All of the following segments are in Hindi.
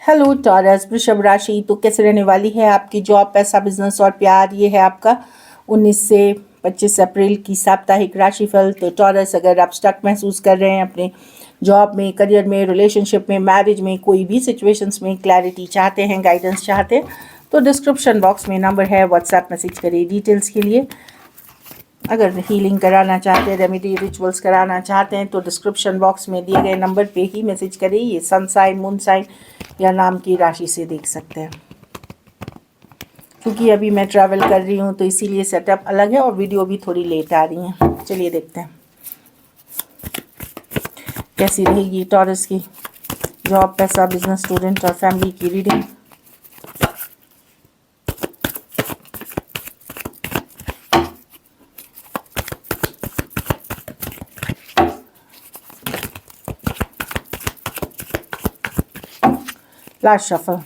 हेलो टॉरस, वृषभ राशि। तो कैसे रहने वाली है आपकी जॉब, पैसा, बिजनेस और प्यार। ये है आपका 19 से 25 अप्रैल की साप्ताहिक राशिफल। तो टॉरस, अगर आप स्टक महसूस कर रहे हैं अपने जॉब में, करियर में, रिलेशनशिप में, मैरिज में, कोई भी सिचुएशंस में क्लैरिटी चाहते हैं, गाइडेंस चाहते हैं, तो डिस्क्रिप्शन बॉक्स में नंबर है, व्हाट्सएप मैसेज करिए डिटेल्स के लिए। अगर हीलिंग कराना चाहते हैं, रेमेडी रिचुअल्स कराना चाहते हैं, तो डिस्क्रिप्शन बॉक्स में दिए गए नंबर पे ही मैसेज करिए। ये सन साइन, मून साइन या नाम की राशि से देख सकते हैं। क्योंकि अभी मैं ट्रैवल कर रही हूँ तो इसीलिए सेटअप अलग है और वीडियो भी थोड़ी लेट आ रही है। चलिए देखते हैं कैसी रहेगी टॉरस की जॉब, पैसा, बिजनेस, स्टूडेंट और फैमिली की रीडिंग। Last shuffle.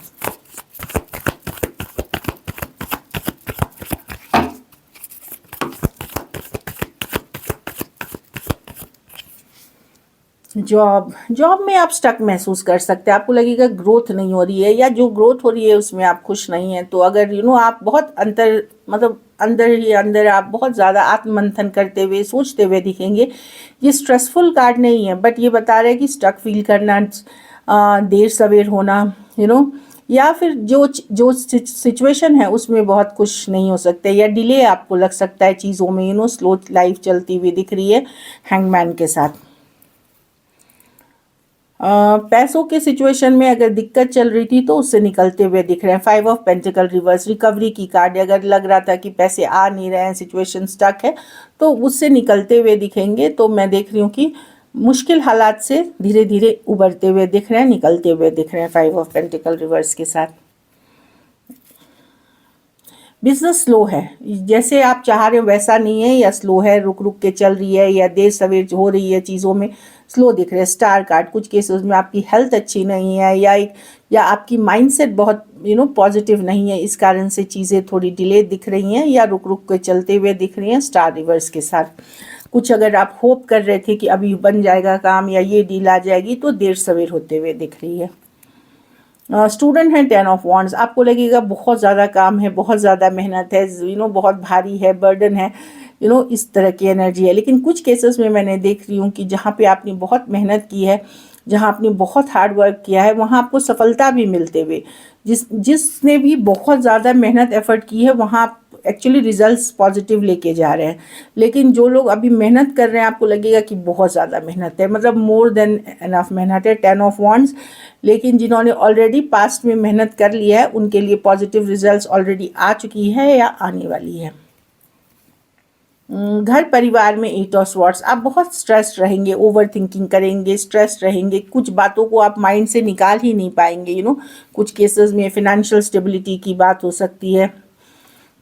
जॉब में आप स्टक महसूस कर सकते हैं। आपको लगेगा ग्रोथ नहीं हो रही है, या जो ग्रोथ हो रही है उसमें आप खुश नहीं हैं। तो अगर आप बहुत अंदर ही अंदर आप बहुत ज़्यादा आत्ममंथन करते हुए, सोचते हुए दिखेंगे। ये स्ट्रेसफुल कार्ड नहीं है, बट ये बता रहा है कि स्टक फील करना, देर सवेर होना, या फिर जो सिचुएशन है उसमें बहुत खुश नहीं हो सकते, या डिले आपको लग सकता है चीज़ों में। स्लो लाइफ चलती हुई दिख रही है हैंगमैन के साथ। पैसों के सिचुएशन में अगर दिक्कत चल रही थी तो उससे निकलते हुए दिख रहे हैं। 5 ऑफ पेंटिकल रिवर्स, रिकवरी की कार्ड। अगर लग रहा था कि पैसे आ नहीं रहे हैं, सिचुएशन स्टक है, तो उससे निकलते हुए दिखेंगे। तो मैं देख रही हूँ कि मुश्किल हालात से धीरे धीरे उभरते हुए दिख रहे हैं, निकलते हुए दिख रहे हैं 5 ऑफ पेंटिकल रिवर्स के साथ। बिजनेस स्लो है, जैसे आप चाह रहे हो वैसा नहीं है, या स्लो है, रुक रुक के चल रही है, या देर सवेर हो रही है चीज़ों में, स्लो दिख रहे हैं। स्टार कार्ड, कुछ केसेस में आपकी हेल्थ अच्छी नहीं है, या आपकी माइंडसेट बहुत पॉजिटिव नहीं है, इस कारण से चीज़ें थोड़ी डिले दिख रही हैं, या रुक रुक के चलते हुए दिख रही हैं स्टार रिवर्स के साथ। कुछ अगर आप होप कर रहे थे कि अभी बन जाएगा काम या ये डील आ जाएगी, तो देर सवेर होते हुए दिख रही है। स्टूडेंट हैं 10 ऑफ वॉन्ड्स। आपको लगेगा बहुत ज़्यादा काम है, बहुत ज़्यादा मेहनत है, बहुत भारी है, बर्डन है, इस तरह की एनर्जी है। लेकिन कुछ केसेस में मैंने देख रही हूँ कि जहाँ पे आपने बहुत मेहनत की है, जहाँ आपने बहुत हार्ड वर्क किया है, वहाँ आपको सफलता भी मिलते हुए, जिसने भी बहुत ज़्यादा मेहनत एफर्ट की है, वहाँ आप एक्चुअली रिजल्ट्स पॉजिटिव लेके जा रहे हैं। लेकिन जो लोग अभी मेहनत कर रहे हैं, आपको लगेगा कि बहुत ज़्यादा मेहनत है, मतलब मोर देन एनफ मेहनत है, 10 ऑफ वॉन्ड्स। लेकिन जिन्होंने ऑलरेडी पास्ट में मेहनत कर लिया है, उनके लिए पॉजिटिव रिजल्ट्स ऑलरेडी आ चुकी है या आने वाली है। घर परिवार में 8 ऑफ स्वॉर्ड्स। आप बहुत स्ट्रेस्ड रहेंगे, ओवर थिंकिंग करेंगे, स्ट्रेस्ड रहेंगे, कुछ बातों को आप माइंड से निकाल ही नहीं पाएंगे। कुछ केसेस में फिनेंशियल स्टेबिलिटी की बात हो सकती है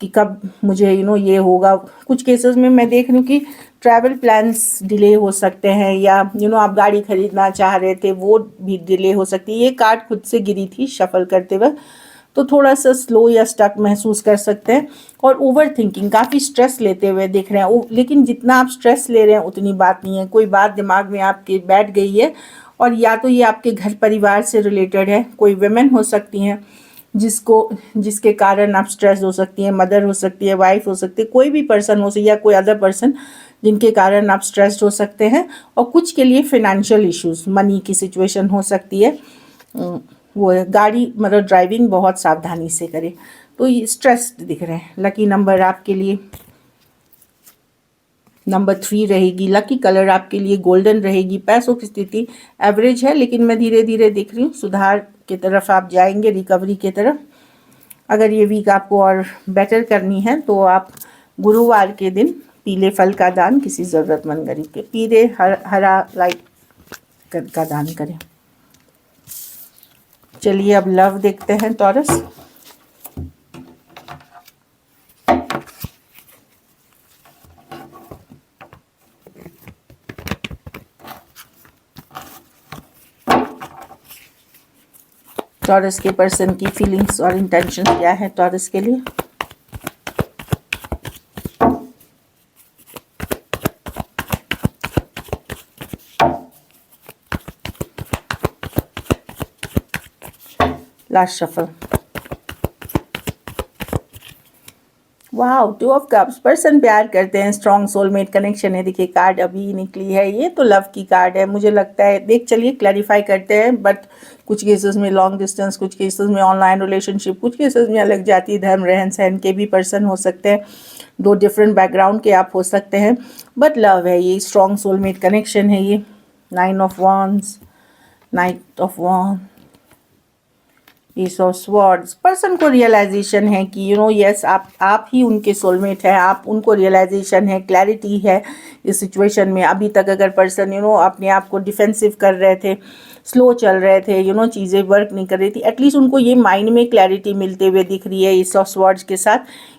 कि कब मुझे ये होगा। कुछ केसेस में मैं देख रही हूँ कि ट्रैवल प्लान्स डिले हो सकते हैं, या आप गाड़ी खरीदना चाह रहे थे, वो भी डिले हो सकती है। ये कार्ड खुद से गिरी थी शफल करते वक्त, तो थोड़ा सा स्लो या स्टक महसूस कर सकते हैं। और ओवर थिंकिंग, काफ़ी स्ट्रेस लेते हुए दिख रहे हैं। लेकिन जितना आप स्ट्रेस ले रहे हैं उतनी बात नहीं है, कोई बात दिमाग में आपके बैठ गई है, और या तो ये आपके घर परिवार से रिलेटेड है, कोई वुमेन हो सकती हैं जिसके कारण आप स्ट्रेस हो सकती है, मदर हो सकती है, वाइफ हो सकती है, कोई भी पर्सन हो सकती है, या कोई अदर पर्सन जिनके कारण आप स्ट्रेस्ड हो सकते हैं। और कुछ के लिए फिनेंशियल इश्यूज, मनी की सिचुएशन हो सकती है। वो है गाड़ी, मतलब ड्राइविंग बहुत सावधानी से करें। तो ये स्ट्रेस दिख रहे हैं। लकी नंबर आपके लिए नंबर 3 रहेगी। लकी कलर आपके लिए गोल्डन रहेगी। पैसों की स्थिति एवरेज है, लेकिन मैं धीरे धीरे देख रही हूँ सुधार की तरफ आप जाएंगे, रिकवरी की तरफ। अगर ये वीक आपको और बेटर करनी है तो आप गुरुवार के दिन पीले फल का दान किसी ज़रूरतमंद गरीब के, पीले हरा लाइट का दान करें। चलिए अब लव देखते हैं टॉरस। टॉरस के पर्सन की फीलिंग्स और इंटेंशन क्या है टॉरस के लिए। Last shuffle. वाह, 2 ऑफ कप्स। पर्सन प्यार करते हैं, स्ट्रॉन्ग सोलमेट कनेक्शन है। देखिए कार्ड अभी निकली है, ये तो लव की कार्ड है मुझे लगता है। देख चलिए क्लैरिफाई करते हैं, बट कुछ केसेस में लॉन्ग डिस्टेंस, कुछ केसेस में ऑनलाइन रिलेशनशिप, कुछ केसेस में अलग जाति धर्म रहन सहन के भी पर्सन हो सकते हैं, 2 डिफरेंट बैकग्राउंड के आप हो सकते हैं, बट लव है ये, स्ट्रॉन्ग सोलमेट कनेक्शन है ये। 9 of wands, night of wands, Ace of swords. Person को रियलाइजेशन है कि यस आप ही उनके सोलमेट हैं, आप उनको रियलाइजेशन है, क्लैरिटी है इस सिचुएशन में। अभी तक अगर पर्सन अपने आप को डिफेंसिव कर रहे थे, स्लो चल रहे थे, चीज़ें वर्क नहीं कर रही थी, एटलीस्ट उनको ये माइंड में क्लैरिटी मिलते हुए दिख रही है एस ऑफ स्वॉर्ड्स के साथ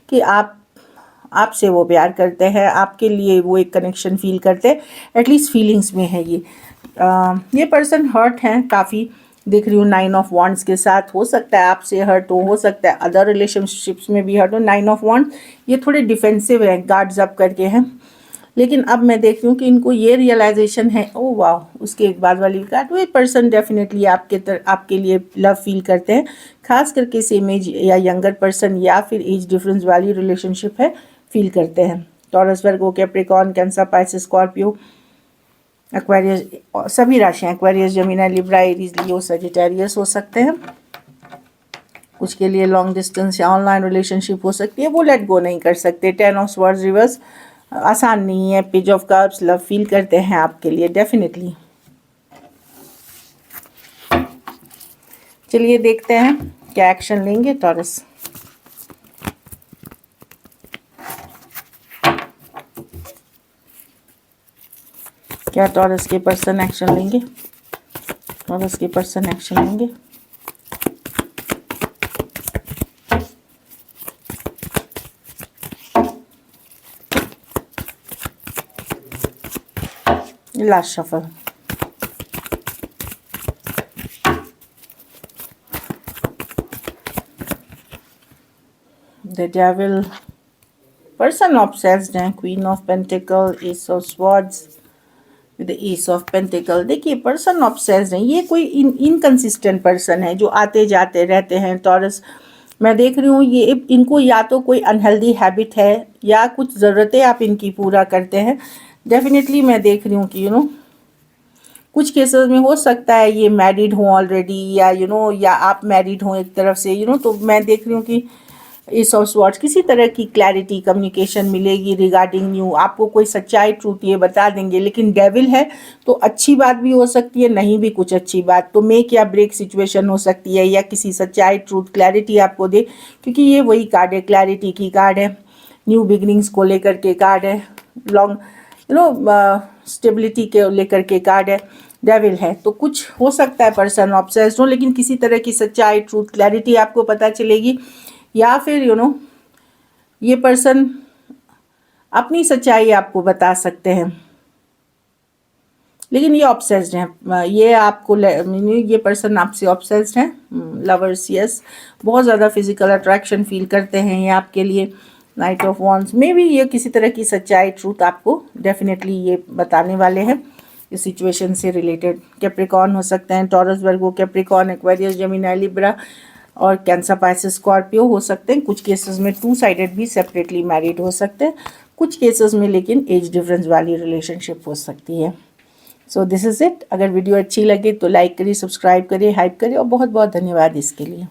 कि आपसे वो प्यार करते हैं, आपके लिए वो एक कनेक्शन फील करते हैं, एटलीस्ट फीलिंग्स में है ये पर्सन हर्ट हैं काफ़ी, देख रही हूँ 9 ऑफ wands के साथ। हो सकता है आपसे हर्ट हो सकता है अदर रिलेशनशिप्स में भी हर्ट हो। 9 ऑफ wands ये थोड़े डिफेंसिव हैं, गार्ड्स अप करके हैं, लेकिन अब मैं देख रही हूँ कि इनको ये रियलाइजेशन है। ओ वाह, उसके एक बाद वाली कार्ड, वो पर्सन डेफिनेटली आपके लिए लव फील करते हैं, खास करके सेम एज या यंगर पर्सन या फिर एज डिफरेंस वाली रिलेशनशिप है, फील करते हैं। Taurus, Virgo, Capricorn, Cancer, Pisces, Scorpio, Aquarius, सभी राशियाँ Aquarius, Gemini, Libra, Aries, Leo, Sagittarius हो सकते हैं। कुछ के लिए लॉन्ग डिस्टेंस या ऑनलाइन रिलेशनशिप हो सकती है, वो लेट गो नहीं कर सकते। 10 ऑफ स्वॉर्ड्स रिवर्स, आसान नहीं है। Page of cups, love feel करते हैं आपके लिए डेफिनेटली। चलिए देखते हैं क्या एक्शन लेंगे टॉरस। क्या टॉरस के पर्सन एक्शन लेंगे? टॉरस के पर्सन एक्शन लेंगे। Last shuffle. The devil, person obsessed हैं। Queen of pentacle, ace of swords, with ace of pentacle. देखिए पर्सन ऑब्सेस्ड है, ये कोई इनकंसिस्टेंट पर्सन है जो आते जाते रहते हैं। टॉरस मैं देख रही हूँ ये इनको या तो कोई अनहेल्दी हैबिट है या कुछ ज़रूरतें आप इनकी पूरा करते हैं। डेफिनेटली मैं देख रही हूँ कि कुछ केसेस में हो सकता है ये मैरिड हो ऑलरेडी, या या आप मैरिड हो एक तरफ से, तो मैं देख रही हूँ कि एस ऑफ स्वॉर्ड्स किसी तरह की क्लैरिटी, कम्युनिकेशन मिलेगी रिगार्डिंग न्यू, आपको कोई सच्चाई ट्रूथ ये बता देंगे। लेकिन डेविल है तो अच्छी बात भी हो सकती है, नहीं भी कुछ अच्छी बात, तो मेक या ब्रेक सिचुएशन हो सकती है, या किसी सच्चाई ट्रूथ क्लैरिटी आपको दे, क्योंकि ये वही कार्ड है, क्लैरिटी की कार्ड है, न्यू बिगनिंग्स को लेकर के कार्ड है, लॉन्ग स्टेबिलिटी के लेकर के कार्ड है, डेविल है। तो कुछ हो सकता है पर्सन ऑब्सेस्ड हो, लेकिन किसी तरह की सच्चाई ट्रूथ क्लैरिटी आपको पता चलेगी, या फिर ये पर्सन अपनी सच्चाई आपको बता सकते हैं, लेकिन ये ऑब्सेस्ड हैं। ये आपको ये पर्सन आपसे ऑब्सेस्ड हैं। लवर्स, यस, बहुत ज़्यादा फिजिकल अट्रैक्शन फील करते हैं ये आपके लिए। नाइट ऑफ वॉन्ड्स में भी ये किसी तरह की सच्चाई ट्रूथ आपको डेफिनेटली ये बताने वाले हैं इस सिचुएशन से रिलेटेड। कैप्रिकॉर्न हो सकते हैं, Taurus, Virgo, Capricorn, Aquarius, Gemini, Libra और कैंसर, पाइसेस, स्कॉर्पियो हो सकते हैं। कुछ केसेस में 2 साइडेड भी सेपरेटली मैरिड हो सकते हैं, कुछ केसेस में लेकिन एज डिफरेंस वाली रिलेशनशिप हो सकती है। So this is it. अगर वीडियो अच्छी लगे तो लाइक करिए, सब्सक्राइब करिए, हाइप करिए, और बहुत बहुत धन्यवाद इसके लिए।